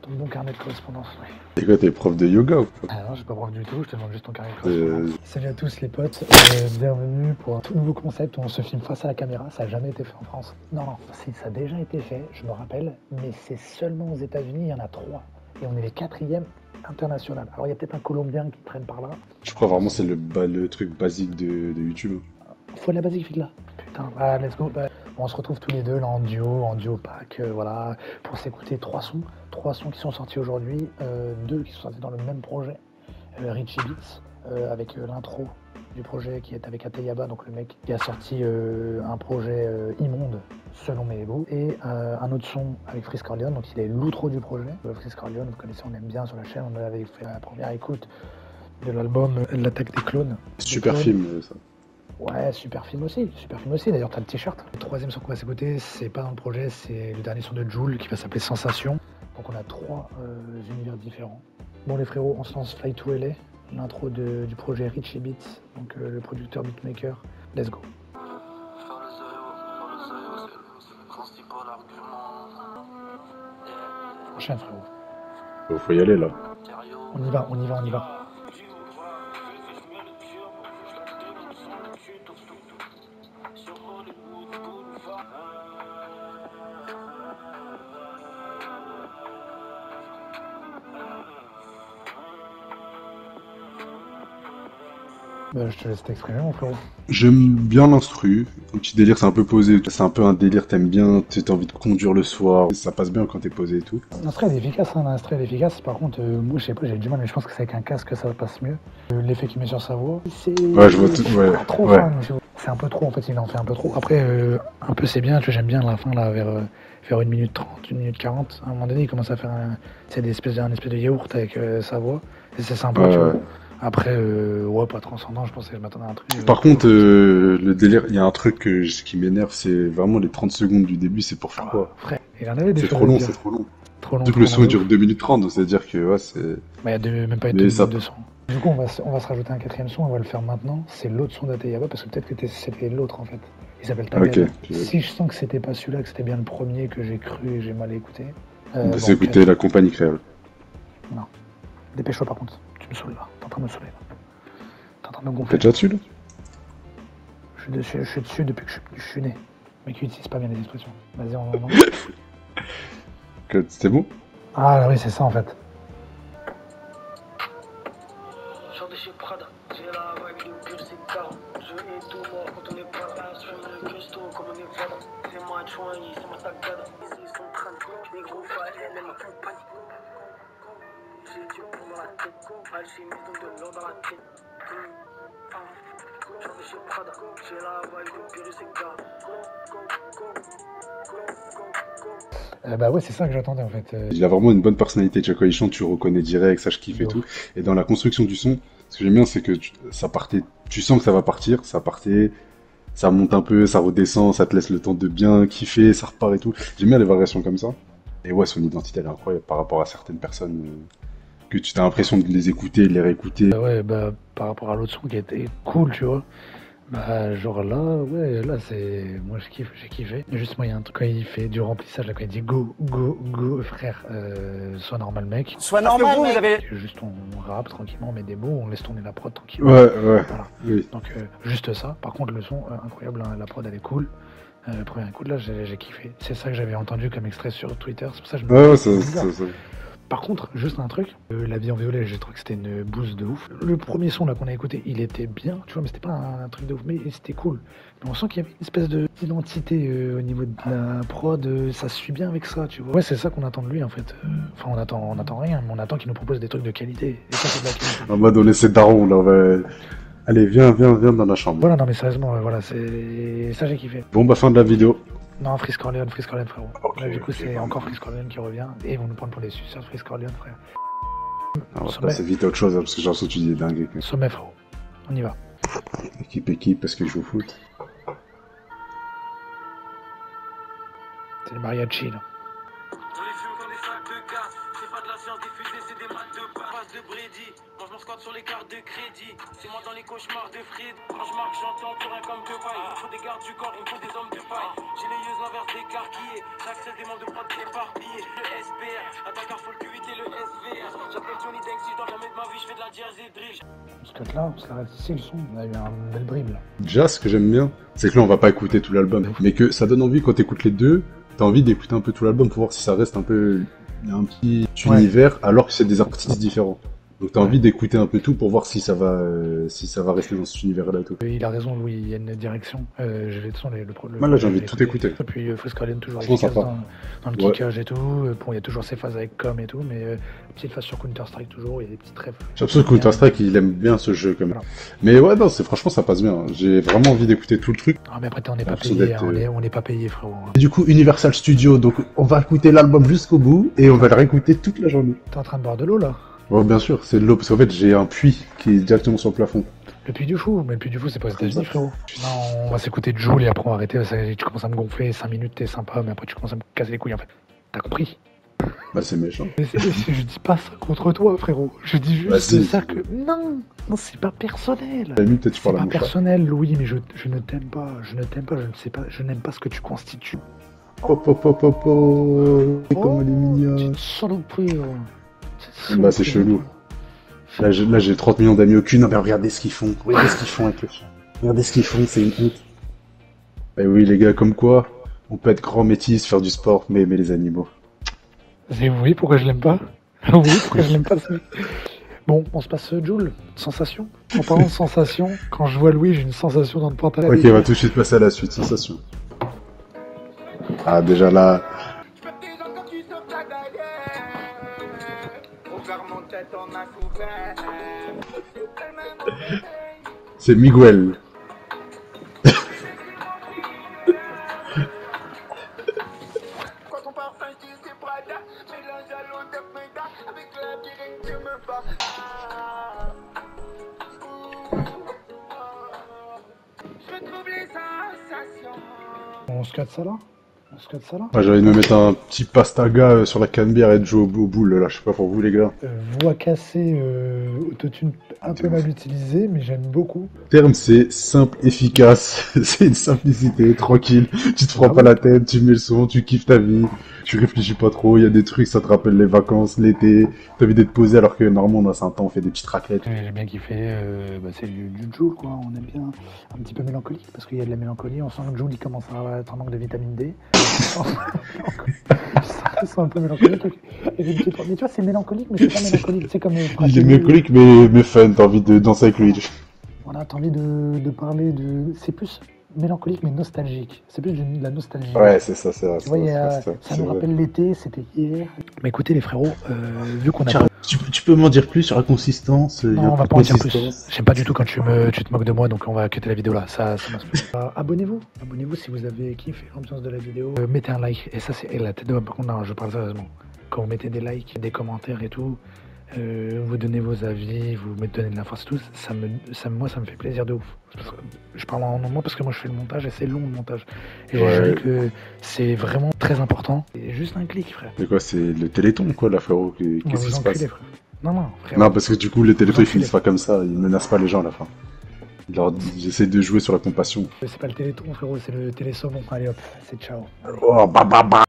Ton bon carnet de correspondance, oui. Et quoi, t'es prof de yoga ou quoi? Ah non, je suis pas prof du tout, je te demande juste ton carnet de correspondance. Salut à tous les potes, bienvenue pour un tout nouveau concept où on se filme face à la caméra. Ça n'a jamais été fait en France. Non, non, si, ça a déjà été fait, je me rappelle, mais c'est seulement aux États-Unis, il y en a 3. Et on est les 4e international. Alors il y a peut-être un Colombien qui traîne par là. Je crois vraiment c'est le truc basique de YouTube. Faut de la basique, là. Putain, bah, let's go. Bah, on se retrouve tous les deux là en duo pack, voilà, pour s'écouter 3 sons. 3 sons qui sont sortis aujourd'hui, 2 qui sont sortis dans le même projet. Richie Beats, avec l'intro du projet qui est avec Ateyaba, donc le mec qui a sorti un projet immonde, selon mes goûts, et un autre son avec Freeze Corleone, donc il est l'outro du projet. Freeze Corleone, vous connaissez, on aime bien sur la chaîne, on avait fait la première écoute de l'album L'attaque des clones. Super film, ça. Ouais, super film aussi, d'ailleurs t'as le t-shirt. Le 3e son qu'on va s'écouter, c'est pas dans le projet, c'est le dernier son de Jul qui va s'appeler Sensation. Donc on a 3 univers différents. Bon les frérots, on se lance Fly to LA, l'intro du projet Richie Beats, donc le producteur beatmaker. Let's go. Enchaîne frérot. Faut y aller là. On y va. Bah, je te laisse t'exprimer mon frérot. J'aime bien l'instru, un petit délire, c'est un peu posé, c'est un peu un délire, t'aimes bien, t'as envie de conduire le soir, ça passe bien quand t'es posé et tout. L'instru est efficace, par contre, moi je sais pas, j'ai du mal, mais je pense que c'est avec un casque que ça passe mieux. L'effet qu'il met sur sa voix, c'est... Ouais, je vois tout, ouais. Trop Ouais. fan, c'est un peu trop en fait, il en fait un peu trop. Après, un peu c'est bien, tu vois, j'aime bien la fin là, vers 1 minute 30, 1 minute 40. À un moment donné, il commence à faire un espèce de yaourt avec sa voix, et c'est sympa, tu vois. Après, ouais, pas transcendant, je pensais que je m'attendais à un truc. Par contre, le délire, il y a un truc qui m'énerve, c'est vraiment les 30 secondes du début, c'est pour faire quoi? Frère, il en avait des C'est choses trop à long, dire. c'est trop long. Trop long. Surtout que le son il dure 2 minutes 30, donc c'est-à-dire que ouais, c'est... Bah, il y a même pas Mais 2 ça- minutes de son. Du coup, on va se rajouter un 4e son, on va le faire maintenant. C'est l'autre son d'Ateyaba, parce que peut-être que c'était l'autre en fait. Il s'appelle Tagada. Ok. Si je sens que c'était pas celui-là, que c'était bien le premier que j'ai cru et j'ai mal écouté. On va s'écouter La Compagnie Créole. Non. Dépêche-toi par contre. Tu me saoules là. T'es en train de me saouler. T'es en train de me T'es gonfler. déjà dessus là? Je suis dessus depuis que je suis né. Mais qui utilise pas bien les expressions. Vas-y, on. C'était bon? Ah oui, c'est ça en fait. Bah ouais, c'est ça que j'attendais en fait. Il a vraiment une bonne personnalité, tu vois, quand il chante, tu reconnais direct, ça je kiffe et tout. Et dans la construction du son, ce que j'aime bien, c'est que ça partait, tu sens que ça va partir, ça partait, ça monte un peu, ça redescend, ça te laisse le temps de bien kiffer, ça repart et tout. J'aime bien les variations comme ça. Et ouais, son identité, elle est incroyable par rapport à certaines personnes que tu as l'impression de les écouter, de les réécouter. Ouais, bah par rapport à l'autre son qui était cool, tu vois. Bah genre là, ouais, là c'est... Moi je kiffe, j'ai kiffé. Juste moi, il y a un truc quand il fait du remplissage, là, quand il dit go, go, go, frère, sois normal mec. Sois normal, vous avez... Juste on rappe tranquillement, on met des mots, on laisse tourner la prod tranquillement. Ouais, Voilà. oui. Donc juste ça. Par contre le son, incroyable, hein, la prod elle est cool. Première écoute là, j'ai kiffé. C'est ça que j'avais entendu comme extrait sur Twitter, c'est pour ça que je me Ouais, disais, ça. Par contre, juste un truc, La vie en violet, j'ai trouvé que c'était une bouse de ouf. Le premier son là qu'on a écouté, il était bien, tu vois, mais c'était pas un truc de ouf, mais c'était cool. Mais on sent qu'il y avait une espèce d'identité au niveau de la prod, ça se suit bien avec ça, tu vois. Ouais, c'est ça qu'on attend de lui en fait. Enfin, on attend rien, mais on attend qu'il nous propose des trucs de qualité. Et ça, c'est de la qualité. En mode on essaie daron, là, ouais. Allez, viens dans la chambre. Voilà, non mais sérieusement, voilà, c'est ça j'ai kiffé. Bon, bah fin de la vidéo. Non, Freeze Corleone, frérot. Ok, Là, du coup, ok, c'est bah, encore Freeze Corleone qui revient. Et ils vont nous prendre pour des suceurs de Freeze Corleone, frère. On va passer vite à autre chose, hein, parce que j'ai l'impression que tu dis des dingues. Sommet, frérot. On y va. Équipe, parce que je joue au foot. C'est le mariachi, là. C'est pas de la science diffusée, c'est des maths de base de Brady. Moi je m'en squatte sur les cartes de crédit. C'est moi dans les cauchemars de Fred. Quand je marque, j'entends plus rien comme deux pailles. Il me faut des gardes du corps, il me faut des hommes de paille. J'ai les yeux l'inverse décarquillés. J'accède des membres de prod éparpillés. Le SPR, à Dakar faut le Q8 et le SVR. J'appelle Johnny Dank, si je dois jamais de ma vie, je fais de la jazz et drill. Ce cut-là, on se l'arrête ici le son. On a eu un bel dribble. Déjà, ce que j'aime bien, c'est que là, on va pas écouter tout l'album, mais que ça donne envie quand t'écoutes les deux, t'as envie d'écouter un peu tout l'album pour voir si ça reste un peu un petit univers, alors que c'est des artistes différents. Donc t'as envie d'écouter un peu tout pour voir si ça va rester dans cet univers-là et tout. Il a raison, Louis, il y a une direction. Je vais de son Moi, là, j'ai envie de tout écouter. Et puis Friscalien toujours Franchement, efficace sympa. dans le Ouais. kickage et tout. Bon, il y a toujours ses phases avec Com et tout, mais petite phase sur Counter-Strike toujours, il y a des petites rêves. J'ai l'impression que Counter-Strike, il aime bien ce jeu quand même. Voilà. Mais ouais, non, franchement, ça passe bien. J'ai vraiment envie d'écouter tout le truc. Non, mais après, on n'est pas l'impression payé, d'être, hein, on n'est pas payé, frérot. Hein. Et du coup, Universal Studios, donc on va écouter l'album jusqu'au bout et on va le réécouter toute la journée. T'es en train de boire de l'eau là? Ouais, bien sûr, c'est de l'eau, parce qu'en fait, j'ai un puits qui est directement sur le plafond. Le Puy du Fou, mais le Puy du Fou, c'est pas aux États-Unis, frérot. Non, on va s'écouter Jul et après on va arrêter. Tu commences à me gonfler, 5 minutes, t'es sympa, mais après tu commences à me casser les couilles en fait. T'as compris? Bah, c'est méchant. Mais je dis pas ça contre toi, frérot. Je dis juste Vas-y. ça que. Non, non, c'est pas personnel. À la limite, peut-être tu C'est parles à pas mon frère. personnel, Louis, mais je ne t'aime pas. Je ne t'aime pas, je ne sais pas, je n'aime pas ce que tu constitues. Comment elle est mignonne. Petite saloperie, Bah, c'est chelou. Là, j'ai 30 millions d'amis au cul. Non, mais regardez ce qu'ils font. Regardez ce qu'ils font avec le chien. Regardez ce qu'ils font, c'est une honte. Eh oui, les gars, comme quoi, on peut être grand métis, faire du sport, mais aimer les animaux. Et oui, pourquoi je l'aime pas? Oui, pourquoi je l'aime pas ça? Bon, on se passe Joule, sensation. En parlant de sensation, quand je vois Louis, j'ai une sensation dans le pantalon. Ok, on va tout de suite passer à la suite, sensation. Ah, déjà là, c'est Miguel. Quand on part un style, c'est Prada. Mélange à l'eau de Prada. Avec la direct, je me bats. Je retrouve les sensations. On se casse ça là? On se casse ça là? Moi, j'ai envie de me mettre un petit pastaga sur la cannebière et de jouer au boule, là. Je sais pas pour vous, les gars. Voix cassée, autotune un peu mal utilisée, mais j'aime beaucoup. Le terme, c'est simple, efficace. C'est une simplicité, tranquille. Tu te prends pas la tête, tu mets le son, tu kiffes ta vie. Tu réfléchis pas trop. Il y a des trucs, ça te rappelle les vacances, l'été. T'as envie d'être posé alors que normalement, on a 5 ans, on fait des petites raclettes. J'ai bien kiffé, c'est du Joule quoi, on aime bien. Un petit peu mélancolique, parce qu'il y a de la mélancolie, on sent que Joule il commence à être en manque de vitamine D. C'est un peu mélancolique. Mais tu vois, c'est mélancolique, mais c'est pas mélancolique. C'est comme. Il est mélancolique, mais fun. T'as envie de danser avec lui. Voilà, t'as envie de parler de. C'est plus mélancolique, mais nostalgique. C'est plus de la nostalgie. Ouais, c'est ça, c'est vrai. Tu vois, ça nous rappelle l'été, c'était hier. Mais écoutez, les frérots, vu qu'on a. Tu peux m'en dire plus sur la consistance? Non, on va pas en dire plus. J'aime pas du tout quand tu te moques de moi, donc on va cutter la vidéo là. Ça m'inspire. Abonnez-vous si vous avez kiffé l'ambiance de la vidéo. Mettez un like, et ça c'est la tête de moi. Par contre, non, je parle sérieusement. Quand vous mettez des likes, des commentaires et tout, vous donnez vos avis, vous me donnez de la force et tout, moi ça me fait plaisir de ouf. Je parle en nom de moi parce que moi je fais le montage et c'est long le montage. Et j'ai juré que c'est vraiment très important. C'est juste un clic, frère. Mais quoi, c'est le téléthon, quoi, là, frérot? Qu'est-ce qui se passe? Frère. Non, frère. Non, parce que du coup, les télétons, ils Enculé. finissent pas comme ça. Ils menacent pas les gens à la fin. J'essaie de jouer sur la compassion. C'est pas le téléthon, frérot, c'est le télésaumon. Allez hop, c'est ciao. Oh, bah.